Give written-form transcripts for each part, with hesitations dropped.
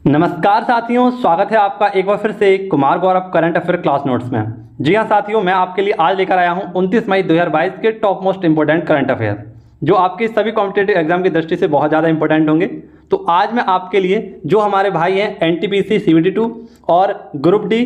नमस्कार साथियों, स्वागत है आपका एक बार फिर से Kumar Gaurav current affair class notes में। जी हाँ साथियों, मैं आपके लिए आज लेकर आया हूँ 29 मई 2022 के top most important current affair, जो आपके सभी कॉम्पिटेटिव एग्जाम की दृष्टि से बहुत ज़्यादा इंपॉर्टेंट होंगे। तो आज मैं आपके लिए जो हमारे भाई हैं एनटीपीसी CBT 2 और ग्रुप डी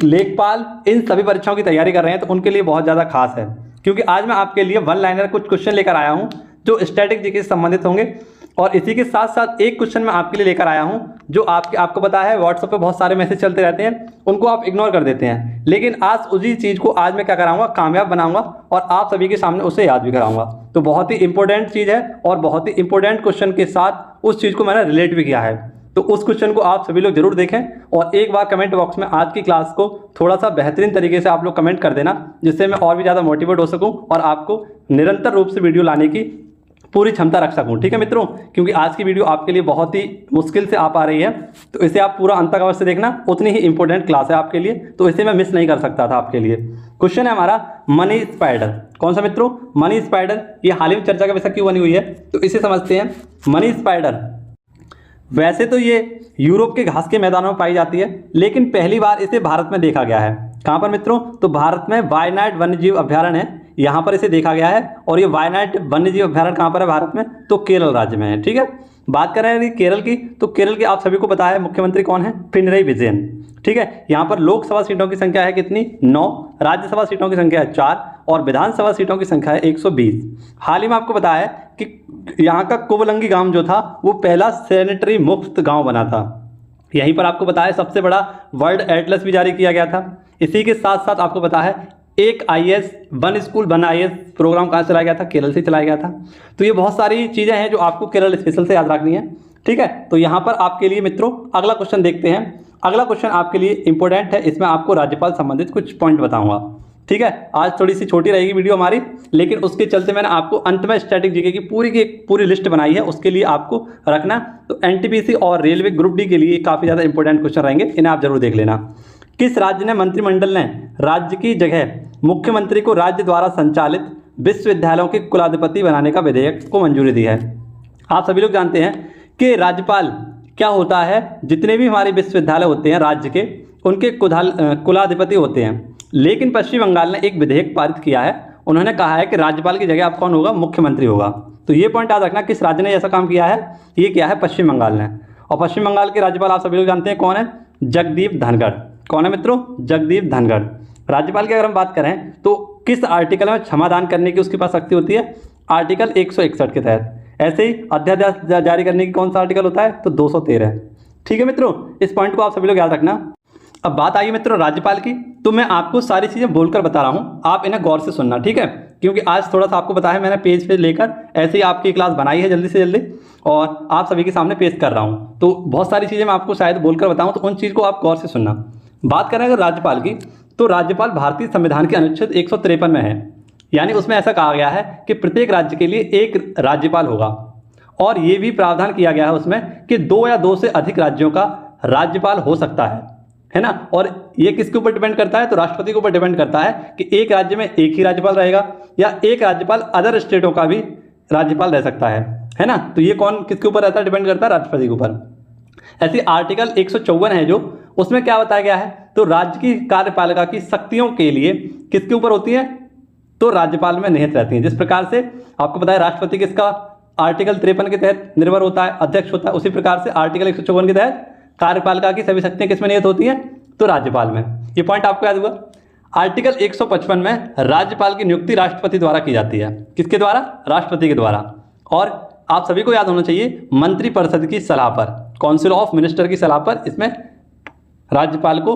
लेखपाल इन सभी परीक्षाओं की तैयारी कर रहे हैं, तो उनके लिए बहुत ज़्यादा खास है, क्योंकि आज मैं आपके लिए वन लाइनर कुछ क्वेश्चन लेकर आया हूँ जो स्टैटिक जीके से संबंधित होंगे। और इसी के साथ साथ एक क्वेश्चन मैं आपके लिए लेकर आया हूं जो आपको पता है व्हाट्सएप पे बहुत सारे मैसेज चलते रहते हैं, उनको आप इग्नोर कर देते हैं, लेकिन आज उसी चीज़ को आज मैं क्या कराऊंगा, कामयाब बनाऊंगा और आप सभी के सामने उसे याद भी कराऊंगा। तो बहुत ही इंपॉर्टेंट चीज़ है और बहुत ही इंपॉर्टेंट क्वेश्चन के साथ उस चीज़ को मैंने रिलेट भी किया है। तो उस क्वेश्चन को आप सभी लोग जरूर देखें और एक बार कमेंट बॉक्स में आज की क्लास को थोड़ा सा बेहतरीन तरीके से आप लोग कमेंट कर देना, जिससे मैं और भी ज़्यादा मोटिवेट हो सकूँ और आपको निरंतर रूप से वीडियो लाने की पूरी क्षमता रख सकूं। ठीक है मित्रों, क्योंकि आज की वीडियो आपके लिए बहुत ही मुश्किल से आ पा रही है, तो इसे आप पूरा अंत तक अवश्य देखना, उतनी ही इंपॉर्टेंट क्लास है आपके लिए, तो इसे मैं मिस नहीं कर सकता था आपके लिए। क्वेश्चन है हमारा मनी स्पाइडर। कौन सा मित्रों? Money spider. ये हाल ही में चर्चा का विषय क्यों बनी हुई है, तो इसे समझते हैं। मनी स्पाइडर वैसे तो ये यूरोप के घास के मैदानों में पाई जाती है, लेकिन पहली बार इसे भारत में देखा गया है। कहाँ पर मित्रों? तो भारत में वायनाड वन्यजीव अभ्यारण्य है, यहाँ पर इसे देखा गया है। और ये वायनाड वन्यजीव अभ्यारण्य कहाँ पर है भारत में? तो केरल राज्य में है। ठीक है, बात कर रहे हैं केरल की, तो केरल के आप सभी को पता है मुख्यमंत्री कौन है? पिनरई विजयन। ठीक है, यहाँ पर लोकसभा सीटों की संख्या है कितनी? 9, राज्यसभा सीटों की संख्या है 4 और विधानसभा सीटों की संख्या है 120। हाल ही में आपको पता है कि यहाँ का कुबलंगी गांव जो था वो पहला सैनिटरी मुक्त गांव बना था। यहीं पर आपको पता है सबसे बड़ा वर्ल्ड एटलस भी जारी किया गया था। इसी के साथ साथ आपको पता है एक IAS one school one IAS program कहाँ चलाया गया था? केरल से चलाया गया था। तो ये बहुत सारी चीज़ें हैं जो आपको केरल स्पेशल से याद रखनी है। ठीक है, तो यहाँ पर आपके लिए मित्रों अगला क्वेश्चन देखते हैं। अगला क्वेश्चन आपके लिए इंपॉर्टेंट है, इसमें आपको राज्यपाल संबंधित कुछ पॉइंट बताऊंगा। ठीक है, आज थोड़ी सी छोटी रहेगी वीडियो हमारी, लेकिन उसके चलते मैंने आपको अंत में स्टैटिक जीके की पूरी लिस्ट बनाई है, उसके लिए आपको रखना। तो एनटीपीसी और रेलवे ग्रुप डी के लिए काफ़ी ज़्यादा इंपॉर्टेंट क्वेश्चन रहेंगे, इन्हें आप जरूर देख लेना। किस राज्य ने मंत्रिमंडल ने राज्य की जगह मुख्यमंत्री को राज्य द्वारा संचालित विश्वविद्यालयों के कुलाधिपति बनाने का विधेयक को मंजूरी दी है? आप सभी लोग जानते हैं कि राज्यपाल क्या होता है, जितने भी हमारे विश्वविद्यालय होते हैं राज्य के, उनके कुलाधिपति होते हैं। लेकिन पश्चिम बंगाल ने एक विधेयक पारित किया है, उन्होंने कहा है कि राज्यपाल की जगह अब कौन होगा? मुख्यमंत्री होगा। तो ये पॉइंट याद रखना, किस राज्य ने ऐसा काम किया है? ये किया है पश्चिम बंगाल ने। और पश्चिम बंगाल के राज्यपाल आप सभी लोग जानते हैं कौन है? जगदीप धनखड़। कौन है मित्रों? जगदीप धनखड़। राज्यपाल की अगर हम बात करें तो किस आर्टिकल में क्षमादान करने की उसके पास शक्ति होती है? आर्टिकल 161 के तहत। ऐसे ही अध्यादेश जारी करने की कौन सा आर्टिकल होता है? तो 213। ठीक है मित्रों, इस पॉइंट को आप सभी लोग याद रखना। अब बात आई मित्रों राज्यपाल की, तो मैं आपको सारी चीज़ें बोलकर बता रहा हूँ, आप इन्हें गौर से सुनना। ठीक है, क्योंकि आज थोड़ा सा आपको पता है मैंने पेज पे लेकर ऐसे ही आपकी क्लास बनाई है जल्दी से जल्दी, और आप सभी के सामने पेश कर रहा हूँ, तो बहुत सारी चीज़ें मैं आपको शायद बोलकर बताऊँ, तो उन चीज़ को आप गौर से सुनना। बात करें अगर राज्यपाल की, तो राज्यपाल भारतीय संविधान के अनुच्छेद 153 में है, यानी उसमें ऐसा कहा गया है कि प्रत्येक राज्य के लिए एक राज्यपाल होगा। और ये भी प्रावधान किया गया है उसमें कि 2 या 2 से अधिक राज्यों का राज्यपाल हो सकता है ना। और ये किसके ऊपर डिपेंड करता है? तो राष्ट्रपति के ऊपर डिपेंड करता है कि एक राज्य में एक ही राज्यपाल रहेगा या एक राज्यपाल अदर स्टेटों का भी राज्यपाल रह सकता है ना। तो ये कौन किसके ऊपर रहता है? डिपेंड करता है राष्ट्रपति के ऊपर। ऐसी आर्टिकल 154 है जो, उसमें क्या बताया गया है? तो राज्य की कार्यपालिका की शक्तियों के लिए किसके ऊपर होती है? तो राज्यपाल में निहित रहती है। जिस प्रकार से आपको पता है राष्ट्रपति किसका आर्टिकल 53 के तहत निर्भर होता है, अध्यक्ष होता है, उसी प्रकार से आर्टिकल 154 के तहत कार्यपालिका की सभी शक्तियां किसमें निहित होती हैं? तो राज्यपाल में। ये पॉइंट आपको याद हुआ। आर्टिकल 155 में राज्यपाल की नियुक्ति राष्ट्रपति द्वारा की जाती है। किसके द्वारा? राष्ट्रपति के द्वारा। और आप सभी को याद होना चाहिए मंत्रिपरिषद की सलाह पर, काउंसिल ऑफ मिनिस्टर की सलाह पर इसमें राज्यपाल को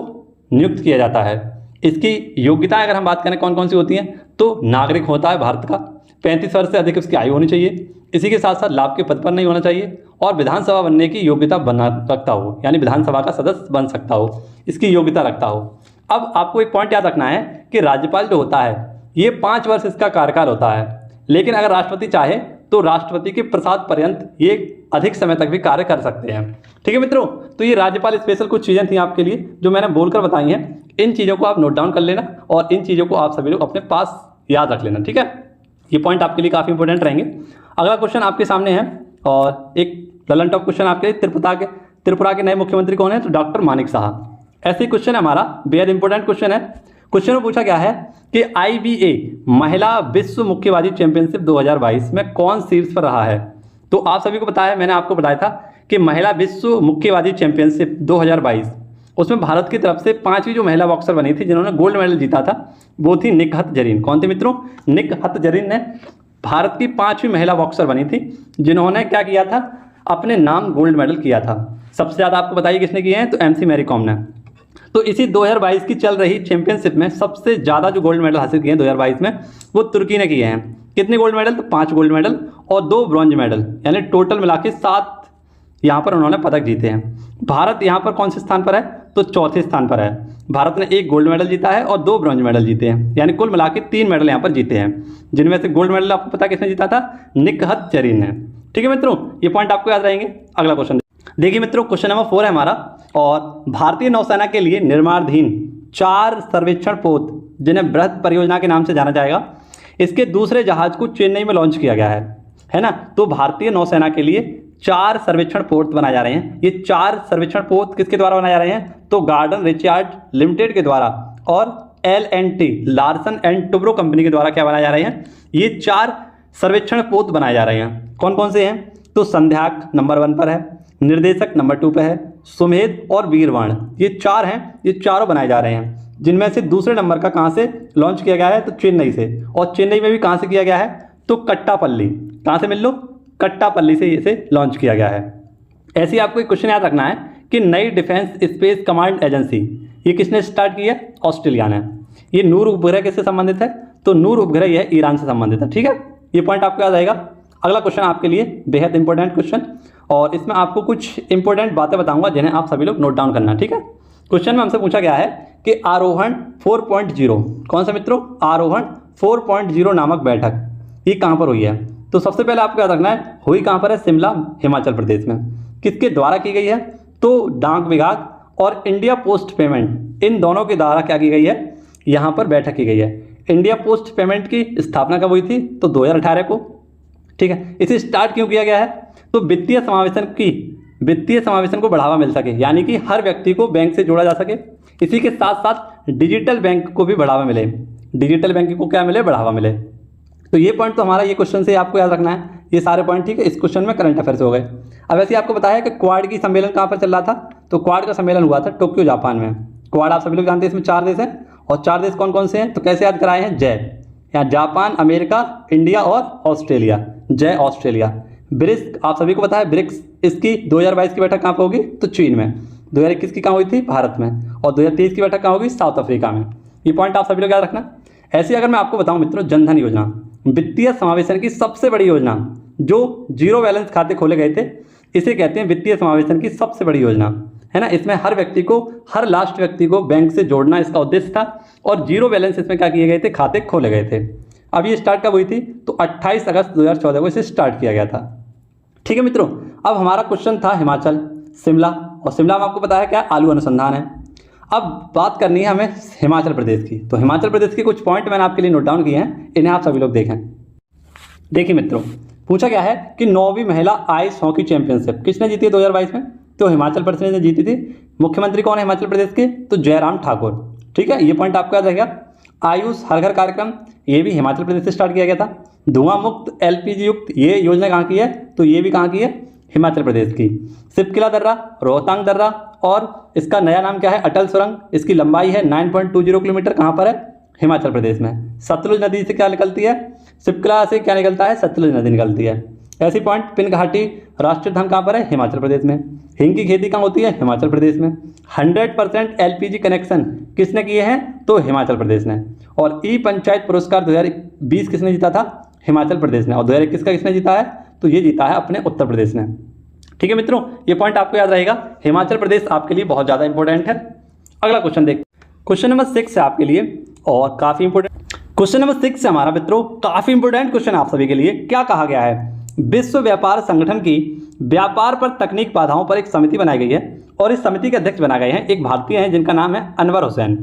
नियुक्त किया जाता है। इसकी योग्यताएं अगर हम बात करें कौन कौन सी होती हैं, तो नागरिक होता है भारत का, 35 वर्ष से अधिक उसकी आयु होनी चाहिए, इसी के साथ साथ लाभ के पद पर नहीं होना चाहिए, और विधानसभा बनने की योग्यता बना रखता हो, यानी विधानसभा का सदस्य बन सकता हो, इसकी योग्यता रखता हो। अब आपको एक पॉइंट याद रखना है कि राज्यपाल जो होता है ये 5 वर्ष इसका कार्यकाल होता है, लेकिन अगर राष्ट्रपति चाहे तो राष्ट्रपति के प्रसाद पर्यंत ये अधिक समय तक भी कार्य कर सकते हैं। ठीक है मित्रों, तो ये राज्यपाल स्पेशल कुछ चीज़ें थी आपके लिए जो मैंने बोलकर बताई हैं। इन चीज़ों को आप नोट डाउन कर लेना और इन चीज़ों को आप सभी लोग अपने पास याद रख लेना। ठीक है, ये पॉइंट आपके लिए काफ़ी इंपॉर्टेंट रहेंगे। अगला क्वेश्चन आपके सामने है और एक ललन टॉप क्वेश्चन आपके लिए त्रिपुरा के नए मुख्यमंत्री कौन है? तो डॉक्टर मानिक साहा। ऐसे क्वेश्चन है हमारा, बेहद इंपॉर्टेंट क्वेश्चन है। क्वेश्चन में पूछा गया है कि IBA महिला विश्व मुक्केबाजी चैंपियनशिप 2022 में कौन शीर्ष पर रहा है? तो आप सभी को पता है, मैंने आपको बताया था कि महिला विश्व मुक्केबाजी चैंपियनशिप 2022 उसमें भारत की तरफ से 5वीं जो महिला बॉक्सर बनी थी जिन्होंने गोल्ड मेडल जीता था वो थी निकहत जरीन। कौन थी मित्रों? निकहत जरीन ने भारत की 5वीं महिला बॉक्सर बनी थी जिन्होंने क्या किया था? अपने नाम गोल्ड मेडल किया था। सबसे ज़्यादा आपको बताइए किसने किए हैं? तो MC मैरी कॉम ने। तो इसी 2022 की चल रही चैंपियनशिप में सबसे ज़्यादा जो गोल्ड मेडल हासिल किए हैं 2022 में वो तुर्की ने किए हैं। कितने गोल्ड मेडल? तो 5 गोल्ड मेडल और 2 ब्रॉन्ज मेडल, यानी टोटल मिला के 7 यहाँ पर उन्होंने पदक जीते हैं। भारत यहाँ पर कौन से स्थान पर है? तो चौथे स्थान पर है। भारत ने 1 गोल्ड मेडल जीता है और 2 ब्रॉन्ज मेडल जीते हैं, यानी कुल मिला के 3 मेडल यहाँ पर जीते हैं, जिनमें से गोल्ड मेडल आपको पता किसने जीता था? निकहत जरीन ने। ठीक है मित्रों, ये पॉइंट आपको याद रहेंगे। अगला क्वेश्चन देखिए मित्रों, क्वेश्चन नंबर 4 है हमारा। और भारतीय नौसेना के लिए निर्माणाधीन 4 सर्वेक्षण पोत जिन्हें बृहद परियोजना के नाम से जाना जाएगा, इसके दूसरे जहाज को चेन्नई में लॉन्च किया गया है ना। तो भारतीय नौसेना के लिए 4 सर्वेक्षण पोत बनाए जा रहे हैं। ये 4 सर्वेक्षण पोत किसके द्वारा बनाए जा रहे हैं? तो गार्डन रिचार्ड लिमिटेड के द्वारा और L&T Larsen and Toubro company के द्वारा क्या बनाए जा रहे हैं? ये 4 सर्वेक्षण पोत बनाए जा रहे हैं। कौन कौन से हैं? तो संध्याक नंबर 1 पर है, निर्देशक नंबर 2 पे है, सुमेध और वीरवाण, ये 4 हैं। ये चारों बनाए जा रहे हैं, जिनमें से दूसरे नंबर का कहाँ से लॉन्च किया गया है? तो चेन्नई से। और चेन्नई में भी कहाँ से किया गया है? तो कट्टापल्ली। कहाँ से मिल लो? कट्टापल्ली से इसे लॉन्च किया गया है। ऐसे ही आपको एक क्वेश्चन याद रखना है कि नई डिफेंस स्पेस कमांड एजेंसी ये किसने स्टार्ट की है? ऑस्ट्रेलिया ने। ये नूर उपग्रह किससे संबंधित है? तो नूर उपग्रह यह ईरान से संबंधित है। ठीक है, ये पॉइंट आपको याद रहेगा। अगला क्वेश्चन आपके लिए बेहद इंपॉर्टेंट क्वेश्चन, और इसमें आपको कुछ इंपॉर्टेंट बातें बताऊंगा जिन्हें आप सभी लोग नोट डाउन करना। ठीक है, क्वेश्चन में हमसे पूछा गया है कि आरोहण 4.0, कौन सा मित्रों? आरोहण 4.0 नामक बैठक ये कहाँ पर हुई है? तो सबसे पहले आपको याद रखना है, हुई कहाँ पर है? शिमला, हिमाचल प्रदेश में। किसके द्वारा की गई है? तो डाक विभाग और इंडिया पोस्ट पेमेंट, इन दोनों के द्वारा क्या की गई है? यहाँ पर बैठक की गई है। इंडिया पोस्ट पेमेंट की स्थापना कब हुई थी? तो 2018 को। ठीक है, इसे स्टार्ट क्यों किया गया है? तो वित्तीय समावेशन को बढ़ावा मिल सके, यानी कि हर व्यक्ति को बैंक से जोड़ा जा सके। इसी के साथ साथ डिजिटल बैंक को भी बढ़ावा मिले। डिजिटल बैंकिंग को क्या मिले? बढ़ावा मिले। तो ये पॉइंट तो हमारा ये क्वेश्चन से आपको याद रखना है, ये सारे पॉइंट। ठीक है, इस क्वेश्चन में करंट अफेयर से हो गए। अब ऐसे आपको बताया कि क्वाड की सम्मेलन कहाँ पर चल रहा था? तो क्वाड का सम्मेलन हुआ था टोक्यो, जापान में। क्वाड आप सभी लोग जानते हैं, इसमें 4 देश हैं, और 4 देश कौन कौन से हैं? तो कैसे याद कराए हैं? जय, यहाँ जापान, अमेरिका, इंडिया और ऑस्ट्रेलिया। जय ऑस्ट्रेलिया। ब्रिक्स आप सभी को पता है, ब्रिक्स इसकी 2022 की बैठक कहाँ पर होगी? तो चीन में। 2021 की कहाँ हुई थी? भारत में। और 2023 की बैठक कहाँ होगी? साउथ अफ्रीका में। ये पॉइंट आप सभी लोग याद रखना। ऐसे अगर मैं आपको बताऊं मित्रों, जनधन योजना वित्तीय समावेशन की सबसे बड़ी योजना, जो 0 बैलेंस खाते खोले गए थे, इसे कहते हैं वित्तीय समावेशन की सबसे बड़ी योजना, है ना। इसमें हर व्यक्ति को, हर लास्ट व्यक्ति को बैंक से जोड़ना इसका उद्देश्य था, और 0 बैलेंस इसमें क्या किए गए थे? खाते खोले गए थे। अब ये स्टार्ट कब हुई थी? तो 28 अगस्त 2014 को इसे स्टार्ट किया गया था। ठीक है मित्रों, अब हमारा क्वेश्चन था हिमाचल, शिमला, और शिमला में आपको पता है क्या? आलू अनुसंधान है। अब बात करनी है हमें हिमाचल प्रदेश की। तो हिमाचल प्रदेश के कुछ पॉइंट मैंने आपके लिए नोट डाउन किए हैं, इन्हें आप सभी लोग देखें। देखिए मित्रों, पूछा गया है कि 9वीं महिला आइस हॉकी चैंपियनशिप किसने जीती है 2022 में? तो हिमाचल प्रदेश ने जीती थी। मुख्यमंत्री कौन है हिमाचल प्रदेश के? तो जयराम ठाकुर। ठीक है, ये पॉइंट आपको याद रहेगा। आयुष हर घर कार्यक्रम, ये भी हिमाचल प्रदेश से स्टार्ट किया गया था। धुआं मुक्त LPG युक्त ये योजना कहाँ की है? तो ये भी कहाँ की है? हिमाचल प्रदेश की। सिपकिला दर्रा, रोहतांग दर्रा, और इसका नया नाम क्या है? अटल सुरंग। इसकी लंबाई है 9.20 किलोमीटर। कहाँ पर है? हिमाचल प्रदेश में। सतलुज नदी से क्या निकलती है? सिपकिला से क्या निकलता है? सतलुज नदी निकलती है। ऐसी पॉइंट, पिन घाटी राष्ट्रीय धाम कहाँ पर है? हिमाचल प्रदेश में। हिंग की खेती कहाँ होती है? हिमाचल प्रदेश में। 100% LPG कनेक्शन किसने किए हैं? तो हिमाचल प्रदेश ने। और ई पंचायत पुरस्कार 2020 किसने जीता था? हिमाचल प्रदेश ने। और 2021 का किसने जीता है? तो ये जीता है अपने उत्तर प्रदेश ने। ठीक है मित्रों, ये पॉइंट आपको याद रहेगा। हिमाचल प्रदेश आपके लिए बहुत ज़्यादा इंपॉर्टेंट है। अगला क्वेश्चन देख, क्वेश्चन नंबर 6 है आपके लिए, और काफ़ी इंपॉर्टेंट क्वेश्चन नंबर 6 है हमारा मित्रों, काफ़ी इंपॉर्टेंट क्वेश्चन आप सभी के लिए। क्या कहा गया है? विश्व व्यापार संगठन की व्यापार पर तकनीक बाधाओं पर एक समिति बनाई गई है, और इस समिति के अध्यक्ष बनाए गए हैं एक भारतीय हैं जिनका नाम है अनवर हुसैन।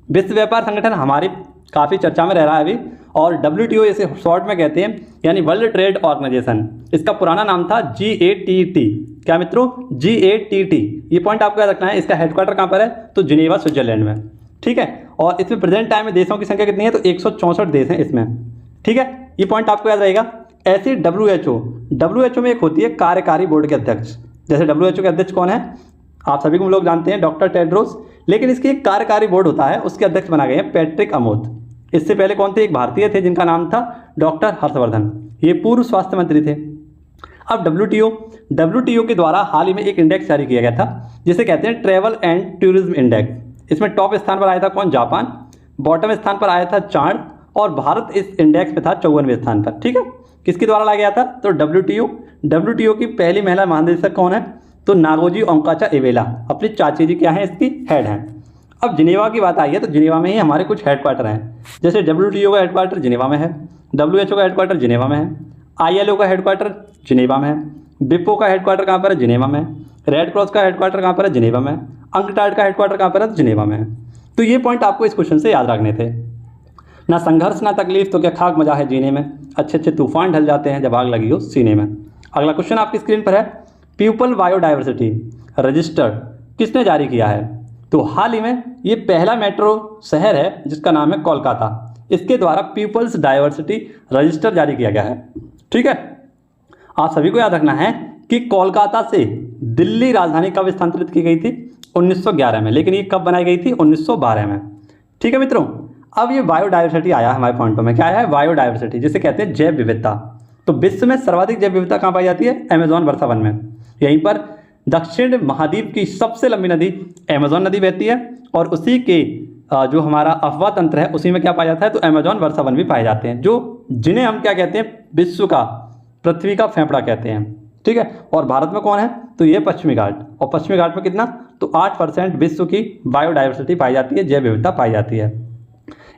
विश्व व्यापार संगठन हमारे काफ़ी चर्चा में रह रहा है अभी, और WTO इसे शॉर्ट में कहते हैं, यानी वर्ल्ड ट्रेड ऑर्गेनाइजेशन। इसका पुराना नाम था GATT। क्या मित्रों? GATT। ये पॉइंट आपको याद रखना है। इसका हेडक्वार्टर कहाँ पर है? तो जिनेवा, स्विट्जरलैंड में। ठीक है, और इसमें प्रेजेंट टाइम में देशों की संख्या कितनी है? तो 164 देश हैं इसमें। ठीक है, ये पॉइंट आपको याद रहेगा। ऐसे WHO में एक होती है कार्यकारी बोर्ड के अध्यक्ष। जैसे WHO के अध्यक्ष कौन है? आप सभी को लोग जानते हैं, डॉक्टर टेड्रोस। लेकिन इसकी एक कार्यकारी बोर्ड होता है, उसके अध्यक्ष बना गए हैं पैट्रिक अमोद। इससे पहले कौन थे? एक भारतीय थे जिनका नाम था डॉक्टर हर्षवर्धन। ये पूर्व स्वास्थ्य मंत्री थे। अब WTO के द्वारा हाल ही में एक इंडेक्स जारी किया गया था जिसे कहते हैं ट्रैवल एंड टूरिज्म इंडेक्स। इसमें टॉप स्थान पर आया था कौन? जापान। बॉटम स्थान पर आया था चाड, और भारत इस इंडेक्स में था 54वें स्थान पर। ठीक है, किसके द्वारा लाया गया था? तो WTO की पहली महिला महानिदेशक कौन है? तो नागोजी ओंकाचा इवेला। अपनी चाची जी क्या है? इसकी हेड हैं। अब जिनेवा की बात आई है, तो जिनेवा में ही हमारे कुछ हेडक्वार्टर हैं। जैसे WTO का हेडक्वार्टर जिनेवा में है, WHO का हेडक्वार्टर जिनेवा में है, ILO का हेडक्वार्टर जिनेवा में है, विपो का हेडक्वार्टर कहाँ पर है? जिनेवा में। रेड क्रॉस का हेडक्वार्टर कहाँ पर है? जिनेवा में। अंकटाड का हेडक्वार्टर कहाँ पर है? जिनेवा में। तो ये पॉइंट आपको इस क्वेश्चन से याद रखने थे। ना संघर्ष ना तकलीफ तो क्या खाक मजा है जीने में, अच्छे अच्छे तूफान ढल जाते हैं जब आग लगी हो सीने में। अगला क्वेश्चन आपकी स्क्रीन पर है, पीपल बायोडाइवर्सिटी रजिस्टर किसने जारी किया है? तो हाल ही में ये पहला मेट्रो शहर है जिसका नाम है कोलकाता। इसके द्वारा पीपल्स डाइवर्सिटी रजिस्टर जारी किया गया है। ठीक है, आप सभी को याद रखना है कि कोलकाता से दिल्ली राजधानी कब स्थानांतरित की गई थी? 1911 में। लेकिन ये कब बनाई गई थी? 1912 में। ठीक है मित्रों, अब ये बायोडाइवर्सिटी आया हमारे पॉइंटों में। क्या है? बायोडाइवर्सिटी, जिसे कहते हैं जैव विविधता। तो विश्व में सर्वाधिक जैव विविधता कहाँ पाई जाती है? अमेजोन वर्षा वन में। यहीं पर दक्षिण महाद्वीप की सबसे लंबी नदी अमेजोन नदी बहती है, और उसी के जो हमारा अफवाह तंत्र है उसी में क्या पाया जाता है? तो अमेजोन वर्षा वन भी पाए जाते हैं, जो जिन्हें हम क्या कहते हैं? विश्व का, पृथ्वी का फेफड़ा कहते हैं। ठीक है, और भारत में कौन है? तो ये पश्चिमी घाट। और पश्चिमी घाट में कितना? तो 8% विश्व की बायोडाइवर्सिटी पाई जाती है, जैव विविधता पाई जाती है।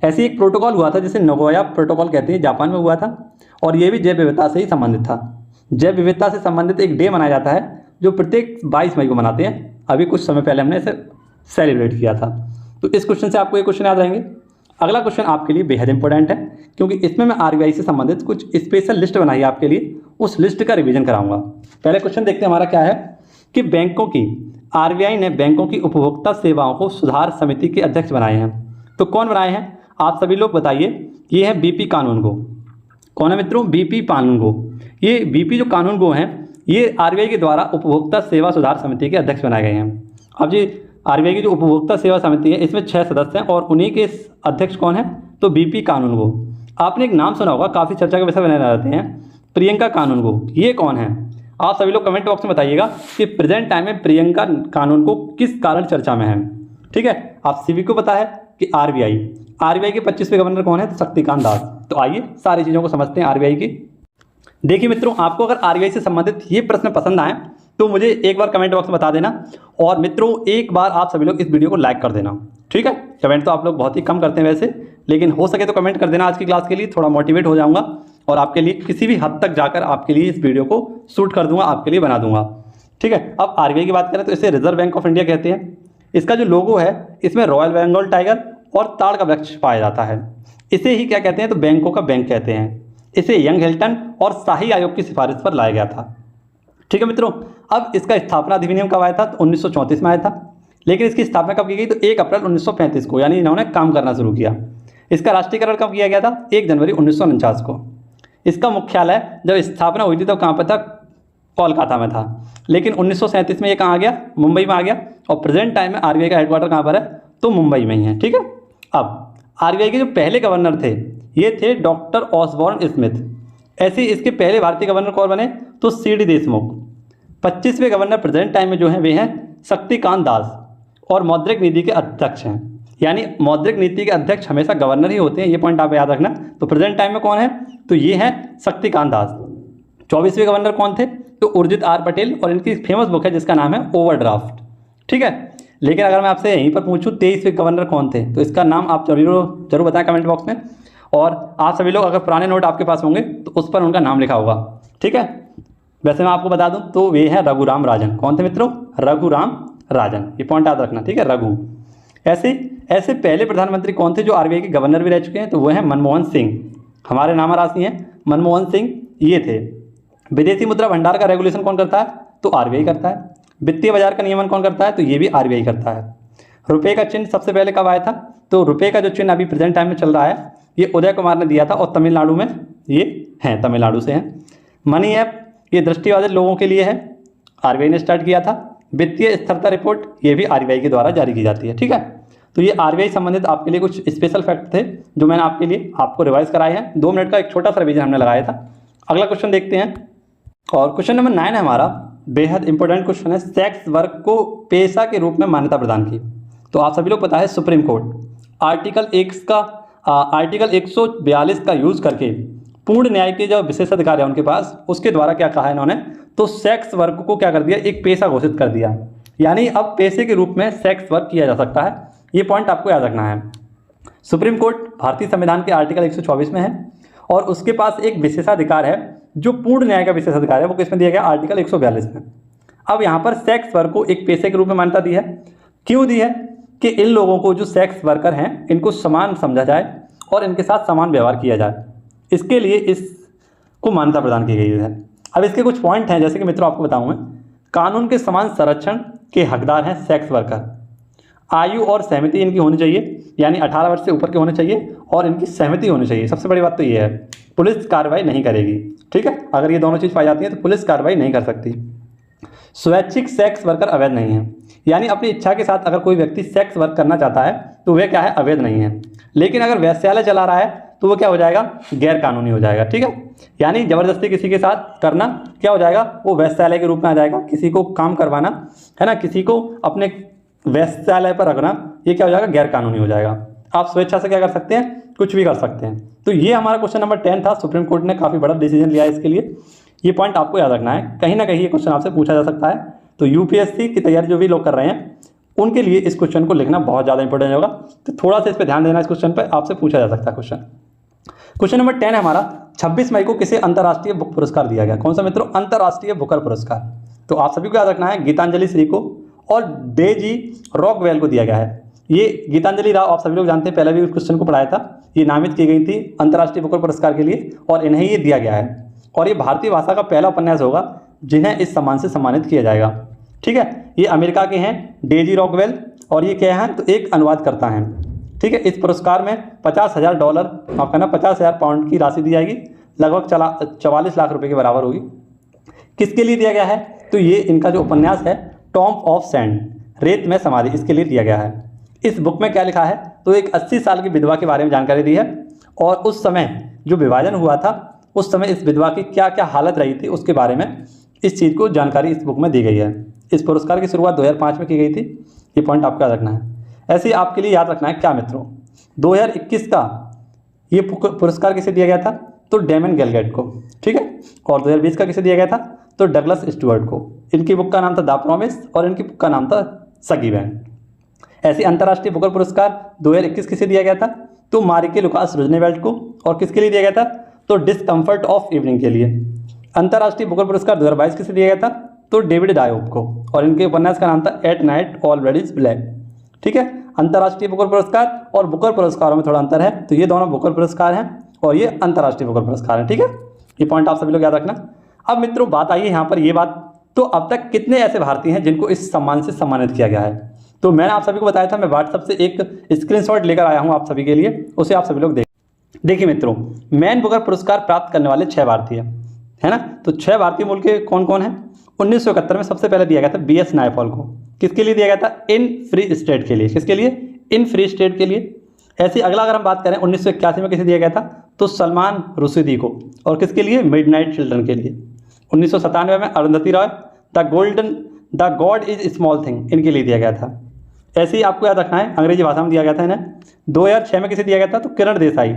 ऐसे एक प्रोटोकॉल हुआ था जिसे नगोया प्रोटोकॉल कहते हैं, जापान में हुआ था, और ये भी जैव विविधता से ही संबंधित था। जैव विविधता से संबंधित एक डे मनाया जाता है जो प्रत्येक 22 मई को मनाते हैं। अभी कुछ समय पहले हमने इसे सेलिब्रेट किया था। तो इस क्वेश्चन से आपको ये क्वेश्चन याद रहेंगे। अगला क्वेश्चन आपके लिए बेहद इंपॉर्टेंट है, क्योंकि इसमें मैं RBI से संबंधित कुछ स्पेशल लिस्ट बनाई है आपके लिए, उस लिस्ट का रिवीजन कराऊंगा। पहले क्वेश्चन देखते हैं हमारा क्या है कि बैंकों की RBI ने बैंकों की उपभोक्ता सेवाओं को सुधार समिति के अध्यक्ष बनाए हैं। तो कौन बनाए हैं? आप सभी लोग बताइए। ये है BP कानूनगो। कौन है मित्रों? BP कानूनगो। ये BP जो कानूनगो हैं, ये RBI के द्वारा उपभोक्ता सेवा सुधार समिति के अध्यक्ष बनाए गए हैं। अब ये RBI की जो उपभोक्ता सेवा समिति है, इसमें 6 सदस्य हैं, और उन्हीं के अध्यक्ष कौन है? तो BP कानूनगो। आपने एक नाम सुना होगा, काफ़ी चर्चा का विषय बने रहते हैं, प्रियंका कानूनगो। ये कौन है? आप सभी लोग कमेंट बॉक्स में बताइएगा कि प्रेजेंट टाइम में प्रियंका कानूनगो किस कारण चर्चा में है। ठीक है, आप सभी को पता है कि RBI के 25वें गवर्नर कौन है? तो शक्तिकांत दास। तो आइए सारी चीज़ों को समझते हैं RBI की। देखिए मित्रों, आपको अगर RBI से संबंधित ये प्रश्न पसंद आए तो मुझे एक बार कमेंट बॉक्स में बता देना, और मित्रों एक बार आप सभी लोग इस वीडियो को लाइक कर देना। ठीक है, कमेंट तो आप लोग बहुत ही कम करते हैं वैसे, लेकिन हो सके तो कमेंट कर देना आज की क्लास के लिए, थोड़ा मोटिवेट हो जाऊंगा और आपके लिए किसी भी हद तक जाकर आपके लिए इस वीडियो को शूट कर दूंगा, आपके लिए बना दूंगा। ठीक है, अब RBI की बात करें तो इसे रिजर्व बैंक ऑफ इंडिया कहते हैं। इसका जो लोगो है, इसमें रॉयल बंगाल टाइगर और ताड़ का वृक्ष पाया जाता है। इसे ही क्या कहते हैं? तो बैंकों का बैंक कहते हैं। इसे यंग हिल्टन और शाही आयोग की सिफारिश पर लाया गया था। ठीक है मित्रों, अब इसका स्थापना अधिनियम कब आया था? तो 1934 में आया था। लेकिन इसकी स्थापना कब की गई? तो 1 अप्रैल 1935 को, यानी इन्होंने काम करना शुरू किया। इसका राष्ट्रीयकरण कब किया गया था? 1 जनवरी 1949 को। इसका मुख्यालय जब स्थापना हुई थी तब कहाँ पर था? कोलकाता में था। लेकिन 1937 में ये कहाँ आ गया? मुंबई में आ गया। और प्रेजेंट टाइम में RBI का हेडक्वार्टर कहाँ पर है? तो मुंबई में ही है। ठीक है, अब RBI के जो पहले गवर्नर थे ये थे डॉक्टर ऑसबॉर्न स्मिथ। ऐसे इसके पहले भारतीय गवर्नर कौन बने? तो CD देशमुख। 25वें गवर्नर प्रेजेंट टाइम में जो हैं वे हैं शक्तिकांत दास, और मौद्रिक नीति के अध्यक्ष हैं। यानी मौद्रिक नीति के अध्यक्ष हमेशा गवर्नर ही होते हैं, ये पॉइंट आप याद रखना। तो प्रेजेंट टाइम में कौन है? तो ये हैं शक्तिकांत दास। 24वें गवर्नर कौन थे? तो उर्जित R पटेल, और इनकी फेमस बुक है जिसका नाम है ओवरड्राफ्ट। ठीक है, लेकिन अगर मैं आपसे यहीं पर पूछूं 23वें गवर्नर कौन थे, तो इसका नाम आप जरूर बताएं कमेंट बॉक्स में। और आप सभी लोग अगर पुराने नोट आपके पास होंगे तो उस पर उनका नाम लिखा होगा। ठीक है, वैसे मैं आपको बता दूं तो वे हैं रघुराम राजन। कौन थे मित्रों? रघुराम राजन। ये पॉइंट याद रखना। ठीक है, रघु। ऐसे पहले प्रधानमंत्री कौन थे जो RBI के गवर्नर भी रह चुके हैं? तो वो हैं मनमोहन सिंह। हमारे नामा राशि हैं मनमोहन सिंह, ये थे। विदेशी मुद्रा भंडार का रेगुलेशन कौन करता है? तो आरबीआई करता है। वित्तीय बाजार का नियमन कौन करता है? तो ये भी आरबीआई करता है। रुपये का चिन्ह सबसे पहले कब आया था? तो रुपये का जो चिन्ह अभी प्रेजेंट टाइम में चल रहा है ये उदय कुमार ने दिया था और तमिलनाडु में ये हैं, तमिलनाडु से हैं। मनी ऐप ये दृष्टिबाधित लोगों के लिए है, आरबीआई ने स्टार्ट किया था। वित्तीय स्थिरता रिपोर्ट ये भी आरबीआई के द्वारा जारी की जाती है, ठीक है। तो ये आरबीआई संबंधित आपके लिए कुछ स्पेशल फैक्ट थे जो मैंने आपके लिए आपको रिवाइज कराए हैं। 2 मिनट का एक छोटा सा रिवीजन हमने लगाया था। अगला क्वेश्चन देखते हैं और क्वेश्चन नंबर 9 है हमारा, बेहद इंपॉर्टेंट क्वेश्चन है। सेक्स वर्क को पेशा के रूप में मान्यता प्रदान की। तो आप सभी लोग पता है सुप्रीम कोर्ट आर्टिकल 142 का यूज करके पूर्ण न्याय के जो विशेषाधिकार है उनके पास, उसके द्वारा क्या कहा है इन्होंने, तो सेक्स वर्क को क्या कर दिया, एक पेशा घोषित कर दिया। यानी अब पेशे के रूप में सेक्स वर्क किया जा सकता है। ये पॉइंट आपको याद रखना है। सुप्रीम कोर्ट भारतीय संविधान के आर्टिकल 124 में है और उसके पास एक विशेषाधिकार है जो पूर्ण न्याय का विशेषाधिकार है, वो किसमें दिया गया? आर्टिकल 142 में। अब यहाँ पर सेक्स वर्क को एक पेशे के रूप में मान्यता दी है। क्यों दी है? कि इन लोगों को जो सेक्स वर्कर हैं इनको समान समझा जाए और इनके साथ समान व्यवहार किया जाए, इसके लिए इसको मान्यता प्रदान की गई है। अब इसके कुछ पॉइंट हैं, जैसे कि मित्रों आपको बताऊं मैं, कानून के समान संरक्षण के हकदार हैं सेक्स वर्कर। आयु और सहमति इनकी होनी चाहिए, यानी 18 वर्ष से ऊपर के होने चाहिए और इनकी सहमति होनी चाहिए। सबसे बड़ी बात तो ये है, पुलिस कार्रवाई नहीं करेगी, ठीक है। अगर ये दोनों चीज़ पाई जाती हैं तो पुलिस कार्रवाई नहीं कर सकती। स्वैच्छिक सेक्स वर्कर अवैध नहीं है, यानी अपनी इच्छा के साथ अगर कोई व्यक्ति सेक्स वर्क करना चाहता है तो वह क्या है? अवैध नहीं है। लेकिन अगर वैश्यालय चला रहा है तो वो क्या हो जाएगा? गैर कानूनी हो जाएगा, ठीक है। यानी जबरदस्ती किसी के साथ करना क्या हो जाएगा? वो वैश्यालय के रूप में आ जाएगा। किसी को काम करवाना है ना, किसी को अपने वैश्यालय पर रखना, ये क्या हो जाएगा? गैर कानूनी हो जाएगा। आप स्वेच्छा से क्या कर सकते हैं? कुछ भी कर सकते हैं। तो ये हमारा क्वेश्चन नंबर 10 था। सुप्रीम कोर्ट ने काफ़ी बड़ा डिसीजन लिया है इसके लिए। ये पॉइंट आपको याद रखना है, कहीं ना कहीं ये क्वेश्चन आपसे पूछा जा सकता है। तो यूपीएससी की तैयारी जो भी लोग कर रहे हैं उनके लिए इस क्वेश्चन को लिखना बहुत ज़्यादा इंपॉर्टेंट होगा। तो थोड़ा सा इस पर ध्यान देना, इस क्वेश्चन पर आपसे पूछा जा सकता है क्वेश्चन। क्वेश्चन नंबर 10 है हमारा, 26 मई को किसे अंतर्राष्ट्रीय बुक पुरस्कार दिया गया? कौन सा मित्रों? अंतर्राष्ट्रीय बुकर पुरस्कार। तो आप सभी को याद रखना है, गीतांजलि श्री को और डेजी रॉकवेल को दिया गया है। ये गीतांजलि राव आप सभी लोग जानते हैं, पहले भी उस क्वेश्चन को पढ़ाया था। ये नामित की गई थी अंतर्राष्ट्रीय बुकर पुरस्कार के लिए और इन्हें ये दिया गया है। और ये भारतीय भाषा का पहला उपन्यास होगा जिन्हें इस सम्मान से सम्मानित किया जाएगा, ठीक है। ये अमेरिका के हैं डेजी रॉकवेल और ये क्या है? तो एक अनुवादकर्ता हैं, ठीक है। इस पुरस्कार में $50,000 माफ करना 50,000 पाउंड की राशि दी जाएगी, लगभग 44 लाख रुपए के बराबर होगी। किसके लिए दिया गया है? तो ये इनका जो उपन्यास है टॉम्ब ऑफ सैंड, रेत में समाधि, इसके लिए दिया गया है। इस बुक में क्या लिखा है? तो एक 80 साल की विधवा के बारे में जानकारी दी है और उस समय जो विभाजन हुआ था उस समय इस विधवा की क्या क्या हालत रही थी उसके बारे में इस चीज़ को जानकारी इस बुक में दी गई है। इस पुरस्कार की शुरुआत 2005 में की गई थी। ये पॉइंट आपको याद रखना है। ऐसे ही आपके लिए याद रखना है क्या मित्रों, 2021 का ये पुरस्कार किसे दिया गया था? तो डेमन गैलगेट को, ठीक है। और 2020 का किसे दिया गया था? तो डगलस स्टुअर्ट को। इनकी बुक का नाम था द प्रॉमिस और इनकी बुक का नाम था सगी बहन। ऐसे अंतर्राष्ट्रीय बुकर पुरस्कार 2021 किसे दिया गया था? तो मारिके लुकास रूजनेवेल्ट को। और किसके लिए दिया गया था? तो डिस्कम्फर्ट ऑफ इवनिंग के लिए। अंतर्राष्ट्रीय बुकर पुरस्कार 2022 किसे दिया गया था? तो डेविड डायोब को और इनके उपन्यास का नाम था at night already is black, ठीक है। अंतर्राष्ट्रीय बुकर पुरस्कार और बुकर पुरस्कारों में थोड़ा अंतर है, तो ये दोनों बुकर पुरस्कार हैं और ये अंतर्राष्ट्रीय बुकर पुरस्कार हैं, ठीक है। ये पॉइंट आप सभी लोग याद रखना। अब मित्रों बात आई है यहाँ पर ये बात, तो अब तक कितने ऐसे भारतीय हैं जिनको इस सम्मान से सम्मानित किया गया है? तो मैंने आप सभी को बताया था, मैं व्हाट्सएप से एक स्क्रीनशॉट लेकर आया हूँ आप सभी के लिए, उसे आप सभी लोग देखिए मित्रों, मैन बुकर पुरस्कार प्राप्त करने वाले 6 भारतीय है ना। तो 6 भारतीय मूल के कौन कौन हैं? 1971 में सबसे पहले दिया गया था BS नायपॉल को। किसके लिए दिया गया था? इन फ्री स्टेट के लिए। किसके लिए? इन फ्री स्टेट के लिए। ऐसे अगला अगर हम बात करें 1981 में किसे दिया गया था? तो सलमान रुशदी को। और किसके लिए? मिडनाइट चिल्ड्रन के लिए। 1997 में Arundhati Roy the God is small thing इनके लिए दिया गया था। ऐसे ही आपको याद रखना है, अंग्रेजी भाषा में दिया गया था इन्हें। 2006 में किसे दिया गया था? तो Kiran Desai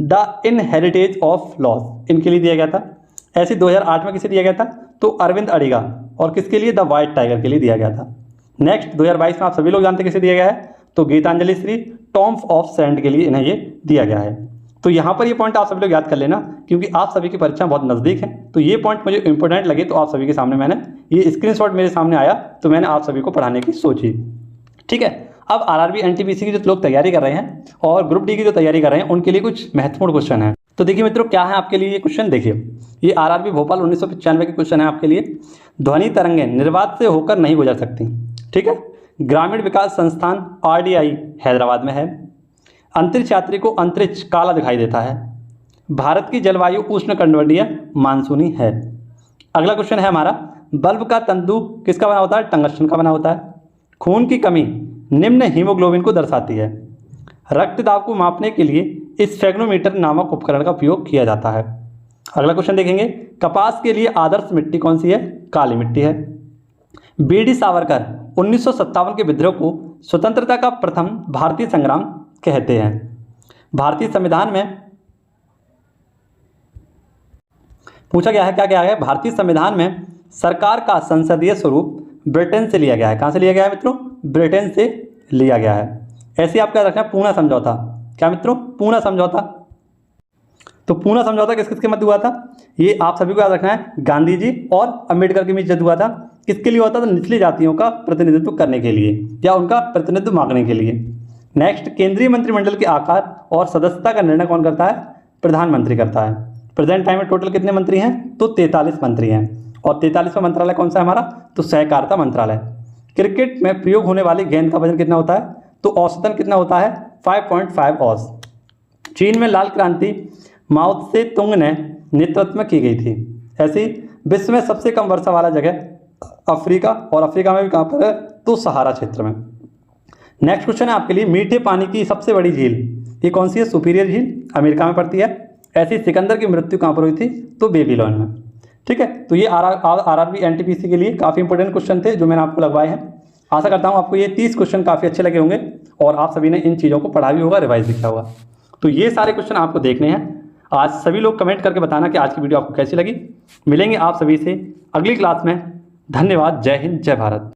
the इनहेरिटेज of loss इनके लिए दिया गया था। ऐसे 2008 में किसे दिया गया था? तो अरविंद अडिगा। और किसके लिए? द वाइट टाइगर के लिए दिया गया था। नेक्स्ट 2022 में आप सभी लोग जानते हैं किसे दिया गया है? तो Geetanjali Shree Tomb of Sand के लिए इन्हें ये दिया गया है। तो यहाँ पर ये पॉइंट आप सभी लोग याद कर लेना, क्योंकि आप सभी की परीक्षा बहुत नज़दीक है। तो ये पॉइंट मुझे इंपॉर्टेंट लगे तो आप सभी के सामने मैंने ये स्क्रीनशॉट मेरे सामने आया तो मैंने आप सभी को पढ़ाने की सोची, ठीक है। अब आरआरबी एनटीपीसी की जो लोग तैयारी कर रहे हैं और ग्रुप डी की जो तैयारी कर रहे हैं उनके लिए कुछ महत्वपूर्ण क्वेश्चन है। तो देखिए मित्रों, क्या है आपके लिए ये क्वेश्चन। देखिए, ये आरआरबी भोपाल 1995 के क्वेश्चन है आपके लिए। ध्वनि तरंगें निर्वात से होकर नहीं गुजर सकती, ठीक है। ग्रामीण विकास संस्थान आरडीआई हैदराबाद में है। अंतरिक्ष यात्री को अंतरिक्ष काला दिखाई देता है। भारत की जलवायु उष्णकटिबंधीय मानसूनी है। अगला क्वेश्चन है हमारा, बल्ब का तंतु किसका बना होता है? टंगस्टन का बना होता है। खून की कमी निम्न हीमोग्लोबिन को दर्शाती है। रक्त दाब को मापने के लिए स्फेग्नोमीटर नामक उपकरण का उपयोग किया जाता है। अगला क्वेश्चन देखेंगे, कपास के लिए आदर्श मिट्टी कौन सी है? काली मिट्टी है। बीडी सावरकर 1957 के विद्रोह को स्वतंत्रता का प्रथम भारतीय संग्राम कहते हैं। भारतीय संविधान में पूछा गया है, क्या क्या है? भारतीय संविधान में सरकार का संसदीय स्वरूप ब्रिटेन से लिया गया है। कहाँ से लिया गया है मित्रों? ब्रिटेन से लिया गया है। ऐसे आप क्या रखना है? पूना समझौता। क्या मित्रों? पूना समझौता। तो पूना समझौता किस किसके मध्य हुआ था? ये आप सभी को याद रखना है, गांधी जी और अंबेडकर के बीच युद्ध हुआ था। किसके लिए हुआ था? तो निचली जातियों का प्रतिनिधित्व करने के लिए या उनका प्रतिनिधित्व मांगने के लिए। नेक्स्ट, केंद्रीय मंत्रिमंडल के आकार और सदस्यता का निर्णय कौन करता है? प्रधानमंत्री करता है। प्रेजेंट टाइम में टोटल कितने मंत्री हैं? तो 43 मंत्री हैं। और 43वां मंत्रालय कौन सा है हमारा? तो सहकारिता मंत्रालय। क्रिकेट में प्रयोग होने वाली गेंद का वजन कितना होता है? तो औसतन कितना होता है? 5.5 औस। चीन में लाल क्रांति माओ त्से तुंग ने नेतृत्व में की गई थी। ऐसी विश्व में सबसे कम वर्षा वाला जगह अफ्रीका, और अफ्रीका में भी कहाँ पर है? तो सहारा क्षेत्र में। नेक्स्ट क्वेश्चन है आपके लिए, मीठे पानी की सबसे बड़ी झील ये कौन सी है? सुपीरियर झील, अमेरिका में पड़ती है। ऐसी सिकंदर की मृत्यु कहाँ पर हुई थी? तो बेबीलोन में। ठीक है, तो ये आरआरबी एनटीपीसी के लिए काफ़ी इंपॉर्टेंट क्वेश्चन थे जो मैंने आपको लगवाए हैं। आशा करता हूँ आपको ये 30 क्वेश्चन काफ़ी अच्छे लगे होंगे और आप सभी ने इन चीज़ों को पढ़ा भी होगा, रिवाइज भी किया होगा। तो ये सारे क्वेश्चन आपको देखने हैं। आज सभी लोग कमेंट करके बताना कि आज की वीडियो आपको कैसी लगी। मिलेंगे आप सभी से अगली क्लास में। धन्यवाद। जय हिंद, जय भारत।